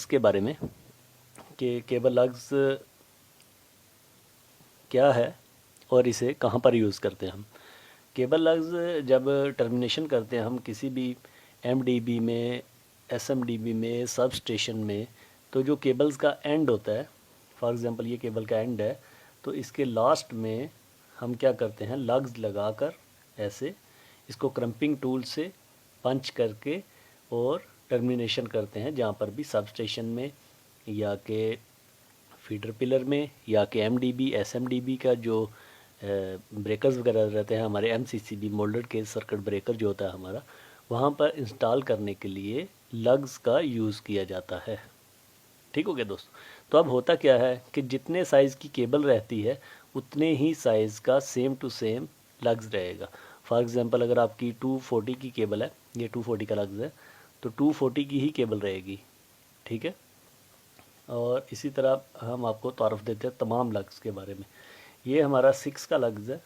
के बारे में कि केबल लग्स क्या है और इसे कहाँ पर यूज़ करते हैं हम। केबल लग्स जब टर्मिनेशन करते हैं हम किसी भी एमडीबी में, एसएमडीबी में, सब स्टेशन में, तो जो केबल्स का एंड होता है, फॉर एग्ज़ाम्पल ये केबल का एंड है, तो इसके लास्ट में हम क्या करते हैं, लग्स लगाकर ऐसे इसको क्रम्पिंग टूल से पंच करके और टर्मिनेशन करते हैं, जहाँ पर भी सब स्टेशन में या के फीडर पिलर में या कि एमडीबी, एसएमडीबी का जो ब्रेकर्स वगैरह रहते हैं हमारे, MCCB moulded case circuit breaker जो होता है हमारा, वहाँ पर इंस्टॉल करने के लिए लग्स का यूज़ किया जाता है। ठीक हो गया दोस्तों। तो अब होता क्या है कि जितने साइज़ की केबल रहती है उतने ही साइज़ का सेम टू सेम लग्स रहेगा। फॉर एग्ज़ाम्पल अगर आपकी 240 की केबल है, ये 240 का लग्स है, तो 240 की ही केबल रहेगी। ठीक है। और इसी तरह हम आपको तारुफ देते हैं तमाम लग्स के बारे में। ये हमारा 6 का लग्स है,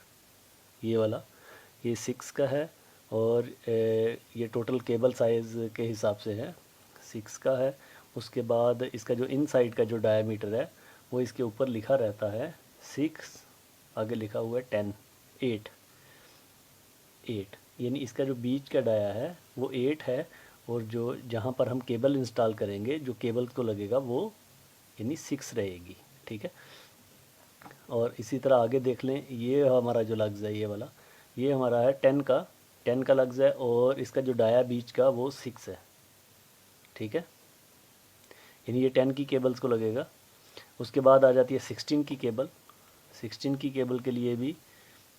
ये वाला, ये 6 का है। और ये टोटल केबल साइज़ के हिसाब से है, 6 का है। उसके बाद इसका जो इनसाइड का जो डायमीटर है वो इसके ऊपर लिखा रहता है 6, आगे लिखा हुआ है 10, 8, यानी इसका जो बीच का डाया है वो 8 है। और जो जहाँ पर हम केबल इंस्टॉल करेंगे, जो केबल को लगेगा वो यानी 6 रहेगी। ठीक है। और इसी तरह आगे देख लें, ये हमारा जो लग्स है, ये वाला, ये हमारा है 10 का लग्स है और इसका जो डाया बीच का वो 6 है। ठीक है, यानी ये 10 की केबल्स को लगेगा। उसके बाद आ जाती है 16 की केबल। 16 की केबल के लिए भी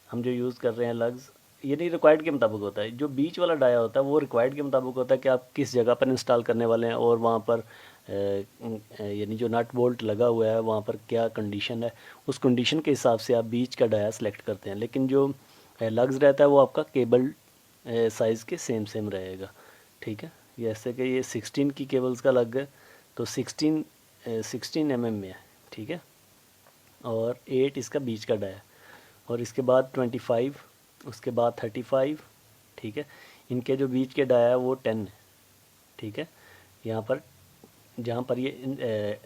हम जो यूज़ कर रहे हैं लग्स, ये नहीं रिक्वायर्ड के मुताबिक होता है। जो बीच वाला डाया होता है वो रिक्वायर्ड के मुताबिक होता है कि आप किस जगह पर इंस्टॉल करने वाले हैं और वहाँ पर यानी जो नट बोल्ट लगा हुआ है वहाँ पर क्या कंडीशन है, उस कंडीशन के हिसाब से आप बीच का डाया सेलेक्ट करते हैं। लेकिन जो लग्स रहता है वो आपका केबल साइज़ के सेम सेम रहेगा। ठीक है, जैसे कि ये 16 की केबल्स का लग है तो 16 mm में है। ठीक है, और 8 इसका बीच का डाया, और इसके बाद 25, उसके बाद 35। ठीक है, इनके जो बीच के डाया है वो 10 है। ठीक है, यहाँ पर जहाँ पर ये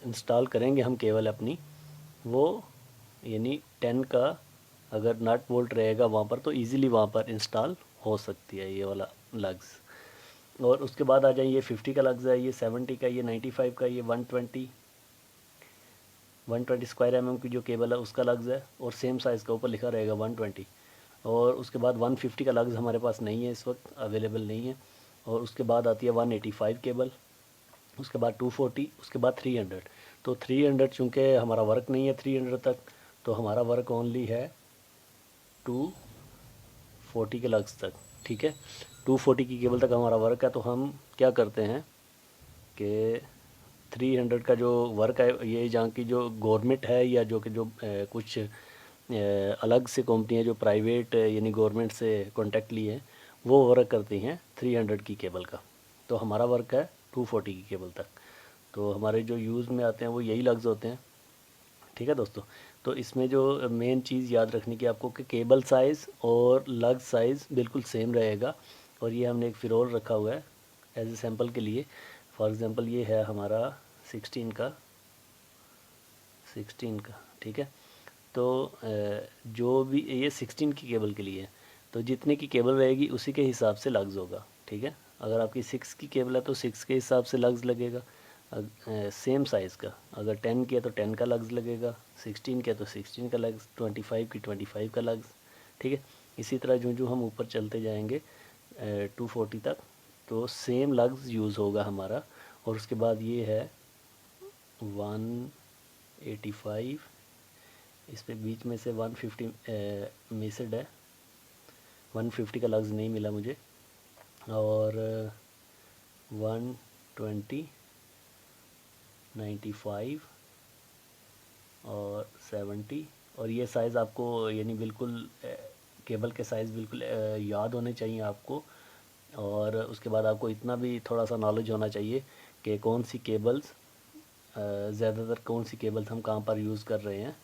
इंस्टॉल करेंगे हम केबल अपनी, वो यानी 10 का अगर नट बोल्ट रहेगा वहाँ पर तो इजीली वहाँ पर इंस्टॉल हो सकती है ये वाला लग्स। और उसके बाद आ जाए, ये 50 का लग्स है, ये 70 का, ये 95 का, ये 120 स्क्वायर mm की जो केबल है उसका लग्स है, और सेम साइज़ का ऊपर लिखा रहेगा 120। और उसके बाद 150 का लग्स हमारे पास नहीं है, इस वक्त अवेलेबल नहीं है। और उसके बाद आती है 185 केबल, उसके बाद 240, उसके बाद 300। तो 300 चूँकि हमारा वर्क नहीं है 300 तक, तो हमारा वर्क ओनली है 240 के लग्स तक। ठीक है, 240 की केबल तक हमारा वर्क है। तो हम क्या करते हैं कि 300 का जो वर्क है, ये जहाँ की जो गवर्नमेंट है या जो कि जो कुछ अलग से कंपनियाँ जो प्राइवेट यानी गवर्नमेंट से कॉन्टैक्ट लिए हैं, वो वर्क करती हैं 300 की केबल का। तो हमारा वर्क है 240 की केबल तक। तो हमारे जो यूज़ में आते हैं वो यही लग्स होते हैं। ठीक है दोस्तों, तो इसमें जो मेन चीज़ याद रखने की आपको कि केबल साइज़ और लग साइज़ बिल्कुल सेम रहेगा। और ये हमने एक फिरोल रखा हुआ है एज ए सैम्पल के लिए। फॉर एग्ज़ाम्पल ये है हमारा 16 का, ठीक है। तो जो भी ये 16 की केबल के लिए है, तो जितने की केबल रहेगी उसी के हिसाब से लग्स होगा। ठीक है, अगर आपकी 6 की केबल है तो 6 के हिसाब से लग्स लगेगा सेम साइज़ का। अगर 10 की है तो 10 का लग्स लगेगा, 16 की है तो 16 का लग्स, 25 की 25 का लग्स। ठीक है, इसी तरह जो जो हम ऊपर चलते जाएंगे 240 तक, तो सेम लग्स यूज़ होगा हमारा। और उसके बाद ये है 185, इस पे बीच में से 150 मिसड है, 150 का लग्स नहीं मिला मुझे। और 120, 95 और 70। और ये साइज़ आपको यानी बिल्कुल केबल के साइज़ बिल्कुल याद होने चाहिए आपको। और उसके बाद आपको इतना भी थोड़ा सा नॉलेज होना चाहिए कि कौन सी केबल्स ज़्यादातर कौन सी केबल्स हम कहाँ पर यूज़ कर रहे हैं।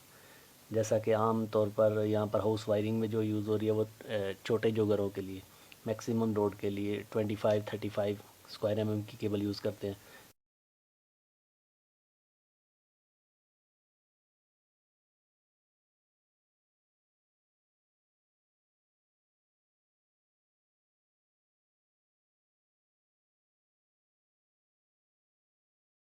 जैसा कि आम तौर पर यहाँ पर हाउस वायरिंग में जो यूज़ हो रही है वो छोटे जो घरों के लिए, मैक्सिमम लोड के लिए 25-35 स्क्वायर mm की केबल यूज़ करते हैं।